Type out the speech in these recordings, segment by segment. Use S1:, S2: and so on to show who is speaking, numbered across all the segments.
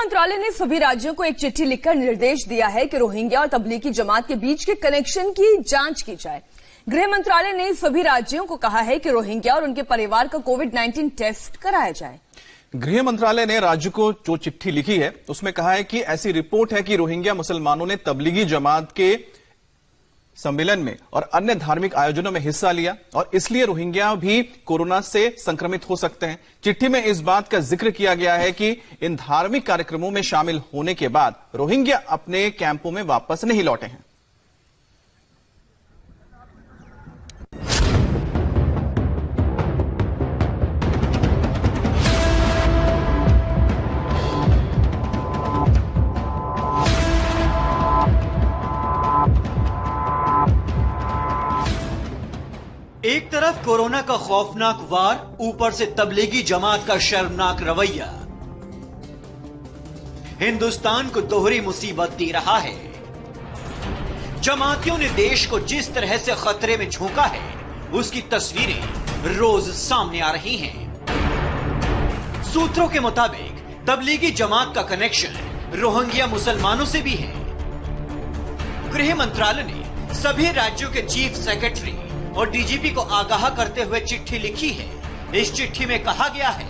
S1: मंत्रालय ने सभी राज्यों को एक चिट्ठी लिखकर निर्देश दिया है कि रोहिंग्या और तबलीगी जमात के बीच के कनेक्शन की जांच की जाए। गृह मंत्रालय ने सभी राज्यों को कहा है कि रोहिंग्या और उनके परिवार का कोविड-19 टेस्ट कराया जाए।
S2: गृह मंत्रालय ने राज्य को जो चिट्ठी लिखी है उसमें कहा है कि ऐसी रिपोर्ट है कि रोहिंग्या मुसलमानों ने तबलीगी जमात के सम्मेलन में और अन्य धार्मिक आयोजनों में हिस्सा लिया और इसलिए रोहिंग्या भी कोरोना से संक्रमित हो सकते हैं। चिट्ठी में इस बात का जिक्र किया गया है कि इन धार्मिक कार्यक्रमों में शामिल होने के बाद रोहिंग्या अपने कैंपों में वापस नहीं लौटे हैं।
S3: एक तरफ कोरोना का खौफनाक वार, ऊपर से तबलीगी जमात का शर्मनाक रवैया हिंदुस्तान को दोहरी मुसीबत दे रहा है। जमातियों ने देश को जिस तरह से खतरे में झोंका है उसकी तस्वीरें रोज सामने आ रही हैं। सूत्रों के मुताबिक तबलीगी जमात का कनेक्शन रोहिंग्या मुसलमानों से भी है। गृह मंत्रालय ने सभी राज्यों के चीफ सेक्रेटरी और डीजीपी को आगाह करते हुए चिट्ठी लिखी है। इस चिट्ठी में कहा गया है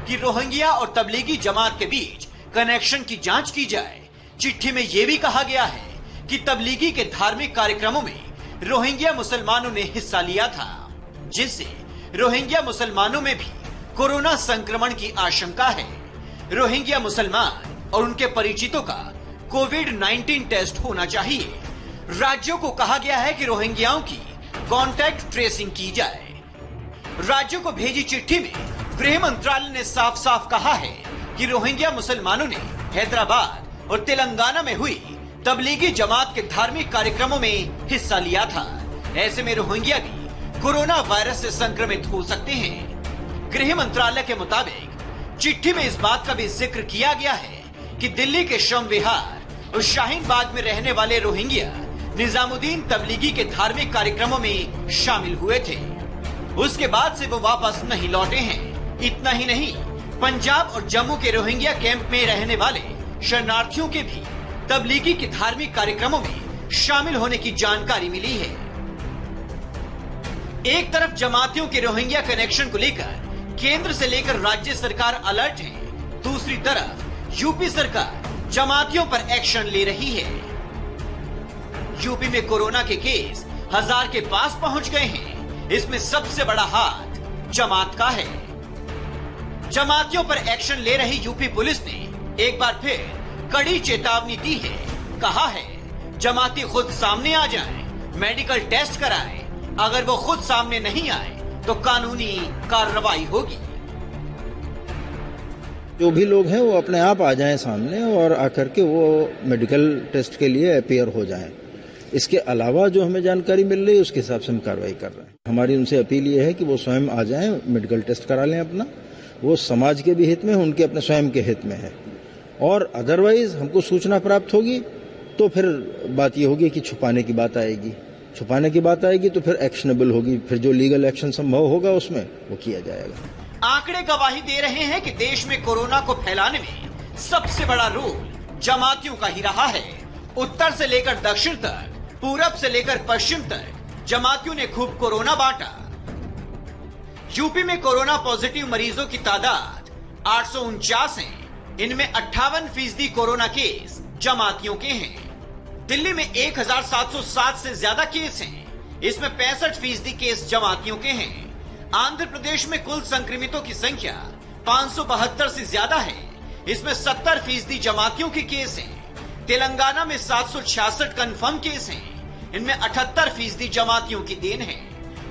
S3: कि रोहिंग्या और तबलीगी जमात के बीच कनेक्शन की जांच की जाए। चिट्ठी में यह भी कहा गया है कि तबलीगी के धार्मिक कार्यक्रमों में रोहिंग्या मुसलमानों ने हिस्सा लिया था, जिससे रोहिंग्या मुसलमानों में भी कोरोना संक्रमण की आशंका है। रोहिंग्या मुसलमान और उनके परिचितों का कोविड-19 टेस्ट होना चाहिए। राज्यों को कहा गया है कि रोहिंग्याओं की कॉन्टैक्ट ट्रेसिंग की जाए। राज्यों को भेजी चिट्ठी में गृह मंत्रालय ने साफ साफ कहा है कि रोहिंग्या मुसलमानों ने हैदराबाद और तेलंगाना में हुई तबलीगी जमात के धार्मिक कार्यक्रमों में हिस्सा लिया था। ऐसे में रोहिंग्या भी कोरोना वायरस से संक्रमित हो सकते हैं। गृह मंत्रालय के मुताबिक चिट्ठी में इस बात का भी जिक्र किया गया है कि दिल्ली के श्रम विहार और शाहीन बाग में रहने वाले रोहिंग्या निजामुद्दीन तबलीगी के धार्मिक कार्यक्रमों में शामिल हुए थे। उसके बाद से वो वापस नहीं लौटे हैं। इतना ही नहीं, पंजाब और जम्मू के रोहिंग्या कैंप में रहने वाले शरणार्थियों के भी तबलीगी के धार्मिक कार्यक्रमों में शामिल होने की जानकारी मिली है। एक तरफ जमातियों के रोहिंग्या कनेक्शन को लेकर केंद्र से लेकर राज्य सरकार अलर्ट है, दूसरी तरफ यूपी सरकार जमातियों पर एक्शन ले रही है। यूपी में कोरोना के केस 1000 के पास पहुंच गए हैं। इसमें सबसे बड़ा हाथ जमात का है। जमातियों पर एक्शन ले रही यूपी पुलिस ने एक बार फिर कड़ी चेतावनी दी है। कहा है जमाती खुद सामने आ जाएं, मेडिकल टेस्ट कराएं। अगर वो खुद सामने नहीं आए तो कानूनी कार्रवाई होगी।
S4: जो भी लोग हैं वो अपने आप आ जाएं सामने और आकर के वो मेडिकल टेस्ट के लिए अपीयर हो जाएं। इसके अलावा जो हमें जानकारी मिल रही है उसके हिसाब से हम कार्रवाई कर रहे हैं। हमारी उनसे अपील ये है कि वो स्वयं आ जाएं, मेडिकल टेस्ट करा लें अपना। वो समाज के भी हित में, उनके अपने स्वयं के हित में है। और अदरवाइज हमको सूचना प्राप्त होगी तो फिर बात ये होगी कि छुपाने की बात आएगी। छुपाने की बात आएगी तो फिर एक्शनेबल होगी। फिर जो लीगल एक्शन संभव होगा उसमें वो किया जाएगा।
S3: आंकड़े गवाही दे रहे हैं कि देश में कोरोना को फैलाने में सबसे बड़ा रोल जमातियों का ही रहा है। उत्तर से लेकर दक्षिण तक, पूरब से लेकर पश्चिम तक जमातियों ने खूब कोरोना बांटा। यूपी में कोरोना पॉजिटिव मरीजों की तादाद 849 है। इनमें 58% कोरोना केस जमातियों के हैं। दिल्ली में 1707 से ज्यादा केस हैं। इसमें 65% केस जमातियों के हैं। आंध्र प्रदेश में कुल संक्रमितों की संख्या 572 से ज्यादा है। इसमें 70% जमातियों के केस हैं। तेलंगाना में 766 कंफर्म केस हैं। इनमें 78% जमातियों की देन है।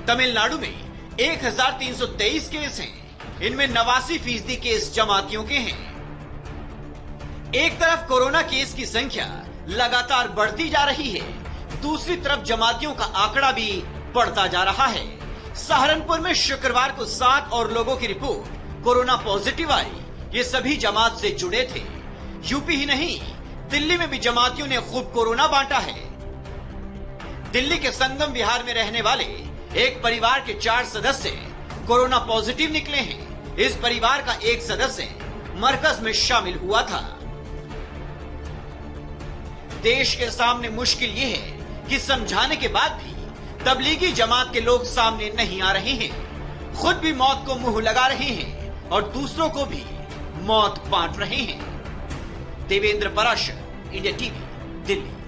S3: तमिलनाडु में 1323 केस हैं। इनमें 89% केस जमातियों के हैं। एक तरफ कोरोना केस की संख्या लगातार बढ़ती जा रही है, दूसरी तरफ जमातियों का आंकड़ा भी बढ़ता जा रहा है। सहारनपुर में शुक्रवार को 7 और लोगों की रिपोर्ट कोरोना पॉजिटिव आई। ये सभी जमात से जुड़े थे। यूपी ही नहीं, दिल्ली में भी जमातियों ने खूब कोरोना बांटा है। दिल्ली के संगम विहार में रहने वाले एक परिवार के 4 सदस्य कोरोना पॉजिटिव निकले हैं। इस परिवार का एक सदस्य मरकज में शामिल हुआ था। देश के सामने मुश्किल ये है कि समझाने के बाद भी तबलीगी जमात के लोग सामने नहीं आ रहे हैं, खुद भी मौत को मुंह लगा रहे हैं और दूसरों को भी मौत बांट रहे हैं। Devendra Parashar, India TV, Delhi.